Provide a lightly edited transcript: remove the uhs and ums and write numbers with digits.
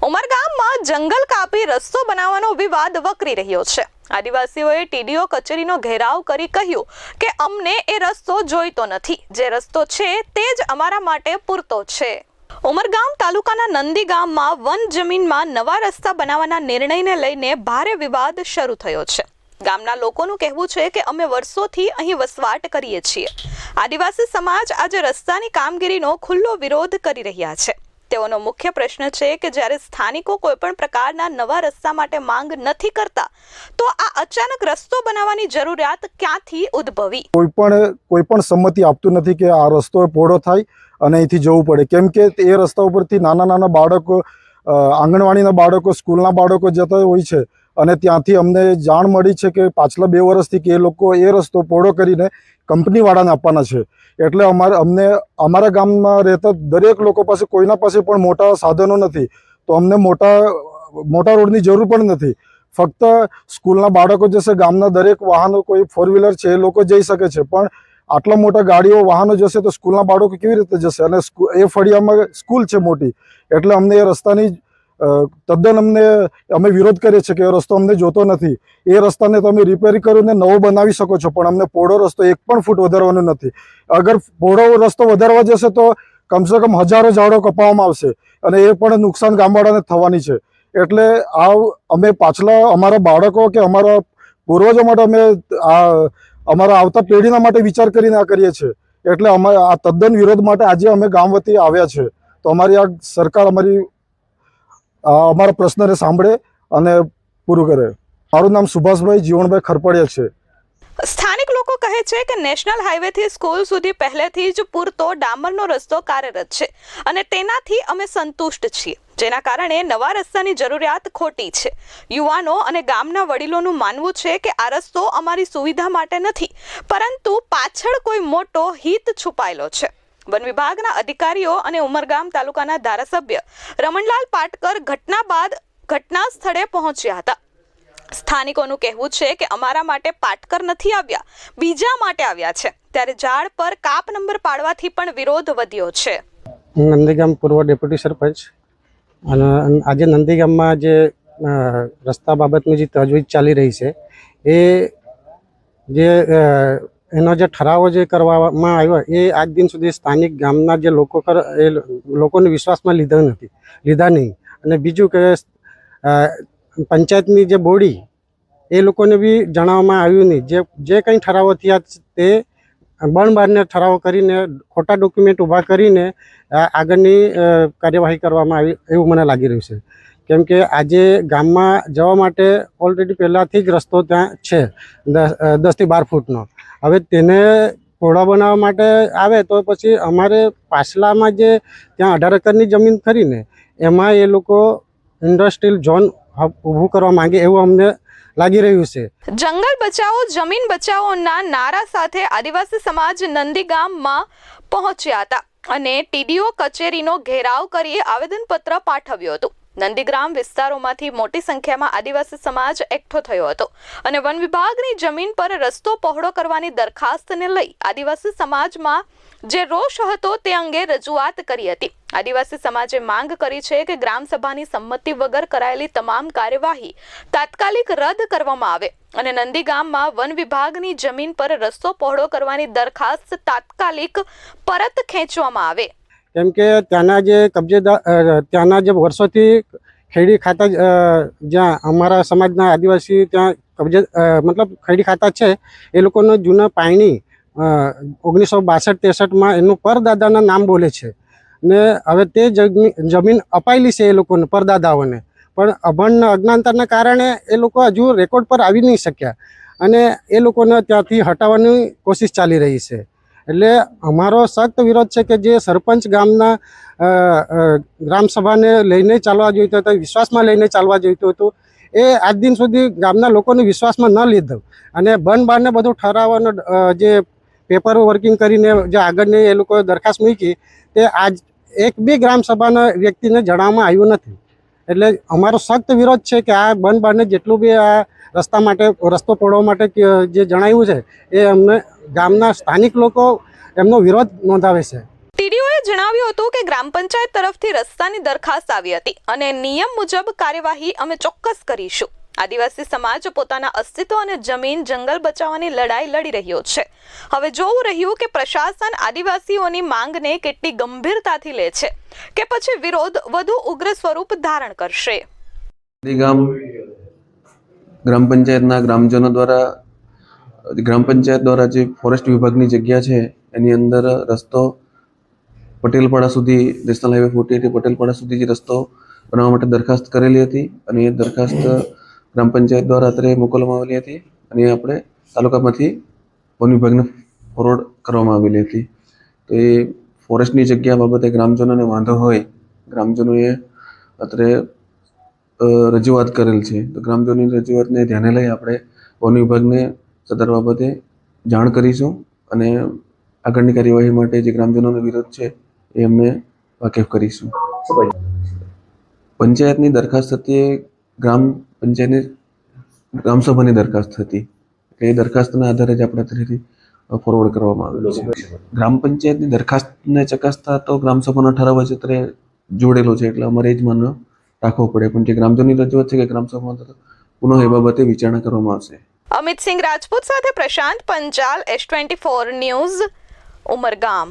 ઉમરગામમાં જંગલ કાપી રસ્તો બનાવવાનો વિવાદ વકરી રહ્યો છે। આદિવાસીઓએ ટીડીઓ કચેરીનો ઘેરાવ કરી કહ્યું કે અમને એ રસ્તો જોઈતો નથી, જે રસ્તો છે તે જ અમારા માટે પૂરતો છે। ઉમરગામ તાલુકાના નંદી ગામમાં વન જમીનમાં નવા રસ્તા બનાવવાના નિર્ણયને લઈને ભારે વિવાદ શરૂ થયો છે। ગામના લોકોનું કહેવું છે કે અમે વર્ષોથી અહીં વસવાટ કરીએ છીએ। આદિવાસી સમાજ આજે રસ્તાની કામગીરીનો ખુલ્લો વિરોધ કરી રહ્યા છે। તેઓનો મુખ્ય પ્રશ્ન છે કે જ્યારે સ્થાનિકો કોઈ પણ પ્રકારના નવા રસ્તા માટે માંગ નથી કરતા તો આ અચાનક રસ્તો બનાવવાની જરૂરિયાત ક્યાંથી ઉદ્ભવી? કોઈ પણ સંમતિ આપતું નથી કે આ રસ્તો પહોળો થાય અને અહીંથી જવું પડે, કેમ કે એ રસ્તા ઉપરથી નાના બાળકો, આંગણવાડીના બાળકો, સ્કૂલના બાળકો જતા હોય છે અને ત્યાંથી અમને જાણ મળી છે કે પાછલા 2 વર્ષથી કે એ લોકો એ રસ્તો પહોળો કરીને કંપનીવાળાને આપવાના છે। એટલે અમને અમારા ગામમાં રહેતા દરેક લોકો પાસે કોઈના પાસે પણ મોટા સાધનો નથી, તો અમને મોટા રોડની જરૂર પણ નથી। ફક્ત સ્કૂલના બાળકો જશે, ગામના દરેક વાહનો, કોઈ 4 વ્હીલર છે એ લોકો જઈ શકે છે, પણ આટલા મોટા ગાડીઓ વાહનો જશે તો સ્કૂલના બાળકો કેવી રીતે જશે? અને એ ફળિયામાં સ્કૂલ છે મોટી, એટલે અમને એ રસ્તાની તદ્દન અમે વિરોધ કરીએ છીએ કે એ રસ્તો અમને જોતો નથી। એ રસ્તાને તમે રિપેર કરીને નવો બનાવી શકો છો, પણ અમને પહોળો રસ્તો 1 પણ ફૂટ વધારવાનો નથી। અગર પહોળો રસ્તો વધારવા જશે તો કમસે કમ હજારો ઝાડો કપાવવામાં આવશે અને એ પણ નુકસાન ગામવાળાને થવાની છે। એટલે અમે પાછલા અમારા બાળકો કે અમારા પૂર્વજો માટે અમે અમારા આવતા પેઢીના માટે વિચાર કરીને આ કરીએ છીએ। એટલે અમે આ તદ્દન વિરોધ માટે આજે અમે ગામ વતી આવ્યા છે। તો અમારી આ સરકાર અમારા પ્રશ્નને સાંભળે અને પૂરું કરે। મારું નામ સુભાષભાઈ જીવણભાઈ ખરપડિયા છે। સ્થાનિક લોકો કહે છે કે નેશનલ હાઈવેથી સ્કૂલ સુધી પહેલેથી જ પૂરતો ડામરનો રસ્તો કાર્યરત છે અને તેનાથી અમે સંતુષ્ટ છીએ, જેના કારણે નવા રસ્તાની જરૂરિયાત ખોટી છે। યુવાનો અને ગામના વડીલોનું માનવું છે કે આ રસ્તો અમારી સુવિધા માટે નથી, પરંતુ પાછળ કોઈ મોટો હિત છુપાયેલો છે। વન વિભાગના અધિકારીઓ અને ઉમરગામ તાલુકાના ધારાસભ્ય રમણલાલ પાટકર ઘટના બાદ ઘટના સ્થળે પહોંચ્યા હતા। સ્થાનિકોનું કહેવું છે કે અમારા માટે પાટકર નથી આવ્યા, બીજા માટે આવ્યા છે, ત્યારે ઝાડ પર કાપ નંબર પાડવાથી પણ વિરોધ વધ્યો છે। નંદીગામ પૂર્વ ડેપ્યુટી સરપંચ અને આજે નંદીગામમાં જે રસ્તા બાબતની જે તજવીજ ચાલી રહી છે એનો જે ઠરાવો જે કરવામાં આવ્યો એ આજ દિન સુધી સ્થાનિક ગામના જે લોકોને વિશ્વાસમાં લીધા નહીં। અને બીજું કે પંચાયતની જે બોડી એ લોકોને બી જણાવવામાં આવ્યું નહીં। જે કંઈ ઠરાવો થયા તે બણબારને ઠરાવો કરીને ખોટા ડોક્યુમેન્ટ ઊભા કરીને આગળની કાર્યવાહી કરવામાં આવી એવું મને લાગી રહ્યું છે। કેમ કે આજે ગામમાં જવા માટે ઓલરેડી પહેલાંથી જ રસ્તો ત્યાં છે 10 થી 12 ફૂટનો। હવે તેને પહોળા બનાવવા માટે આવે તો પછી અમારે પાછલામાં જે ત્યાં 18 એકરની જમીન ખરીને એમાં એ લોકો ઇન્ડસ્ટ્રીયલ ઝોન ઊભું કરવા માંગે એવું અમને લાગી રહ્યું છે। જંગલ બચાવો જમીન બચાવોના નારા સાથે આદિવાસી સમાજ નંદી ગામમાં પહોંચ્યા હતા અને ટીડીઓ કચેરીનો ઘેરાવ કરી આવેદનપત્ર પાઠવ્યું હતું। નંદીગ્રામ વિસ્તારોમાંથી મોટી સંખ્યામાં આદિવાસી સમાજ એકઠો થયો હતો અને વન વિભાગની જમીન પર રસ્તો પહોળો કરવાની દરખાસ્તને લઈ આદિવાસી સમાજમાં જે રોષ હતો તે અંગે રજૂઆત કરી હતી। આદિવાસી સમાજે માંગ કરી છે કે ગ્રામસભાની સંમતિ વગર કરાયેલી તમામ કાર્યવાહી તાત્કાલિક રદ કરવામાં આવે અને નંદીગામમાં વન વિભાગની જમીન પર રસ્તો પહોળો કરવાની દરખાસ્ત તાત્કાલિક પરત ખેંચવામાં આવે। કેમ કે ત્યાંના જે ત્યાંના જે વર્ષોથી ખેડી ખાતા જ્યાં અમારા સમાજના આદિવાસી ત્યાં મતલબ ખેડી ખાતા છે એ લોકોનો જૂના પાયણી 1962-63માં એનું પરદાદાના નામ બોલે છે ને હવે તે જમીન અપાયેલી છે એ લોકોને પરદાદાઓને, પણ અભણના અજ્ઞાનતાના કારણે એ લોકો હજુ રેકોર્ડ પર આવી નહીં શક્યા અને એ લોકોને ત્યાંથી હટાવવાની કોશિશ ચાલી રહી છે। એટલે અમારો સખ્ત વિરોધ છે કે જે સરપંચ ગામના ગ્રામસભાને લઈને ચાલવા જોઈતો હતો, વિશ્વાસમાં લઈને ચાલવા જોઈતું હતું, એ આજ દિન સુધી ગામના લોકોને વિશ્વાસમાં ન લીધો અને બનબારને બધું ઠરાવવાનો જે પેપર વર્કિંગ કરીને જે આગળની એ લોકોએ દરખાસ્ત મૂકી તે આજ એક બી ગ્રામસભાના વ્યક્તિને જણાવવામાં આવ્યું નથી। એટલે અમારો સખ્ત વિરોધ છે કે આ બનબારને જેટલું બી આ રસ્તો પહોળવા માટે જે જણાવ્યું છે એ અમને ગામના સ્થાનિક લોકો એમનો વિરોધ નોંધાવે છે। ટીડીઓએ જણાવ્યું હતું કે ગ્રામ પંચાયત તરફથી રસ્તાની દરખાસ્ત આવી હતી અને નિયમ મુજબ કાર્યવાહી અમે ચોક્કસ કરીશું. આદિવાસી સમાજ પોતાના અસ્તિત્વ અને જમીન જંગલ બચાવવાની લડાઈ લડી રહ્યો છે. હવે જોવું રહ્યું કે પ્રશાસન આદિવાસીઓની માંગને કેટલી ગંભીરતાથી લે છે કે પછી વિરોધ વધુ ઉગ્ર સ્વરૂપ ધારણ કરશે. ગ્રામ પંચાયતના ગ્રામજનો દ્વારા ગ્રામ પંચાયત દ્વારા જે ફોરેસ્ટ વિભાગની જગ્યા છે એની અંદર રસ્તો પટેલપાડા સુધી નેશનલ હાઈવે 48 પટેલપાડા સુધી જે રસ્તો બનાવવા માટે દરખાસ્ત કરેલી હતી અને એ દરખાસ્ત ગ્રામ પંચાયત દ્વારા અત્રે મોકલવામાં આવેલી હતી અને એ આપણે તાલુકામાંથી વન વિભાગને ફોરવર્ડ કરવામાં આવેલી હતી. તો એ ફોરેસ્ટની જગ્યા બાબતે ગ્રામજનોને વાંધો હોય, ગ્રામજનોએ અત્રે રજૂઆત કરેલ છે. તો ગ્રામજનોની રજૂઆતને ધ્યાને લઈ આપણે વન વિભાગને સદર બાબતે જાણ કરીશું અને આગળની કાર્યવાહી માટે જે ગ્રામજનોનો વિરોધ છે એ અમને વાકેફ કરીશું. પંચાયતની દરખાસ્ત હતી એ ગ્રામ પંચાયતની ગ્રામસભાની દરખાસ્ત હતી. એ દરખાસ્તના આધારે જ આપણે અત્રેથી ફોરવર્ડ કરવામાં આવેલું છે. ગ્રામ પંચાયતની દરખાસ્તને ચકાસતા તો ગ્રામસભાનો ઠરાવ જ અત્રે જોડેલો છે એટલે અમારે એ જ માનવો રાખવો પડે. પણ જે ગ્રામજનોની રજૂઆત છે કે ગ્રામસભામાં પુનઃ એ બાબતે વિચારણા કરવામાં આવશે. અમિત સિંહ રાજપૂત સાથે પ્રશાંત પંચાલ, S24 ન્યૂઝ, ઉમરગામ.